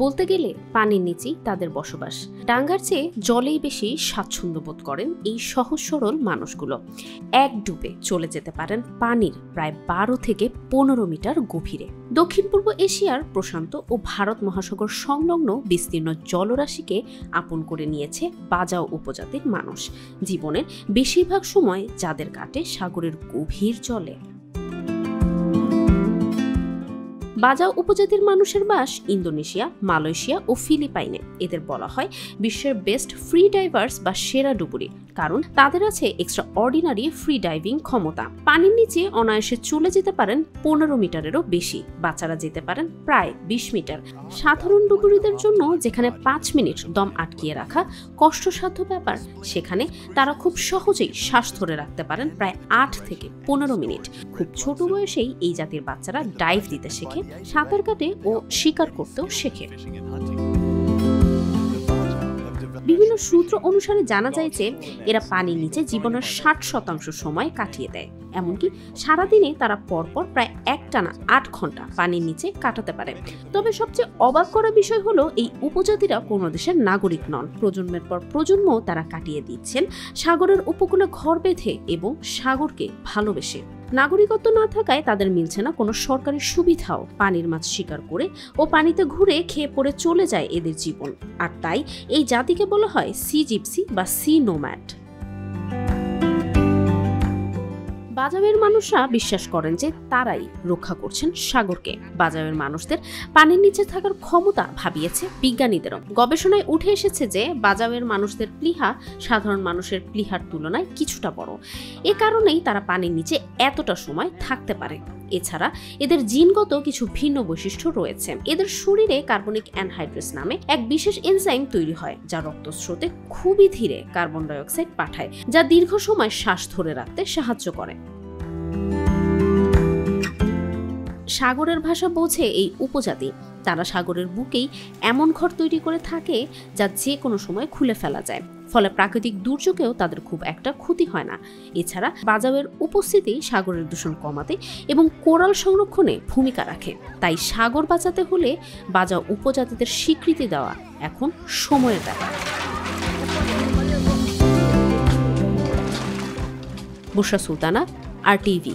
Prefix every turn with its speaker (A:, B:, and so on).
A: বলতে গেলে পানির নিচেই তাদের বসবাস। ডাঙ্গার চেয়ে জলেই বেশি স্বাচ্ছন্দ্য বোধ করেন এই সহজ সরল মানুষগুলো। এক ডুবে চলে যেতে পারেন পানির প্রায় 12 থেকে 15 মিটার গভীরে। দক্ষিণ পূর্ব এশিয়ার প্রশান্ত ও ভারত মহাসাগর সংলগ্ন বিস্তীর্ণ জলরাশিকে আপন করে নিয়েছে বাজাও উপজাতির মানুষ। জীবনের বেশিরভাগ সময় যাদের কাটে সাগরের গভীর জলে। বাজাও উপজাতির মানুষের বাস ইন্দোনেশিয়া, মালয়েশিয়া ও ফিলিপাইনে। এদের বলা হয় বিশ্বের বেস্ট ফ্রি ডাইভার্স বা সেরা ডুবুরি, কারণ তাদের আছে এক্সট্রা অর্ডিনারি ফ্রি ডাইভিং ক্ষমতা। পানির নিচে অনায়াসে চলে যেতে পারেন 15 মিটারেরও বেশি, বাচ্চারা যেতে পারেন প্রায় 20 মিটার। সাধারণ ডুবুরিদের জন্য যেখানে 5 মিনিট দম আটকিয়ে রাখা কষ্টসাধ্য ব্যাপার, সেখানে তারা খুব সহজেই শ্বাস ধরে রাখতে পারেন প্রায় 8 থেকে 15 মিনিট। খুব ছোট বয়সেই এই জাতির বাচ্চারা ডাইভ দিতে শেখে, সাঁতার কাটে ও শিকার করতেও শেখে। বিভিন্ন সূত্র অনুসারে জানা যায় যে এরা পানির নিচে জীবনের 60% সময় কাটিয়ে দেয়। এমনকি সারাদিনে তারা পরপর প্রায় একটানা 8 ঘন্টা পানির নিচে কাটাতে পারে। তবে সবচেয়ে অবাক করা বিষয় হলো এই উপজাতিরা কোনো দেশের নাগরিক নন। প্রজন্মের পর প্রজন্ম তারা কাটিয়ে দিচ্ছেন সাগরের উপকূলে ঘর বেঁধে এবং সাগরকে ভালোবেসে। নাগরিকত্ব না থাকায় তাদের মিলছে না কোনো সরকারি সুবিধাও। পানির মাছ শিকার করে ও পানিতে ঘুরে খেয়ে পড়ে চলে যায় এদের জীবন। আর তাই এই জাতিকে বলা হয় সি জিপসি বা সি নোম্যাড। বাজাওয়ের মানুষরা বিশ্বাস করেন যে তারাই রক্ষা করছেন সাগরকে। বাজাওয়ের মানুষদের পানির নিচে থাকার ক্ষমতা ভাবিয়েছে বিজ্ঞানীদেরও। গবেষণায় উঠে এসেছে যে বাজাওয়ের মানুষদের প্লীহা সাধারণ মানুষের প্লীহার তুলনায় কিছুটা বড়। এ কারণেই তারা পানির নিচে এতটা সময় থাকতে পারে। এছাড়া এদের জিনগত কিছু ভিন্ন বৈশিষ্ট্য রয়েছে। এদের শরীরে কার্বনিক অ্যানহাইড্রেস নামে এক বিশেষ এনজাইম তৈরি হয়, যা রক্তস্রোতে খুবই ধীরে কার্বন ডাই অক্সাইড পাঠায়, যা দীর্ঘ সময় শ্বাস ধরে রাখতে সাহায্য করে। সাগরের ভাষা বোঝে এই উপজাতি। তারা সাগরের বুকেই এমন ঘর তৈরি করে থাকে যা যে কোনো সময় খুলে ফেলা যায়, ফলে প্রাকৃতিক দুর্যোগেও তাদের খুব একটা ক্ষতি হয় না। এছাড়া বাজাওয়ের উপস্থিতি সাগরের দূষণ কমাতে এবং কোরাল সংরক্ষণে ভূমিকা রাখে। তাই সাগর বাঁচাতে হলে বাজাও উপজাতিদের স্বীকৃতি দেওয়া এখন সময়ের ব্যাপার। বুশরা সুলতানা, RTV।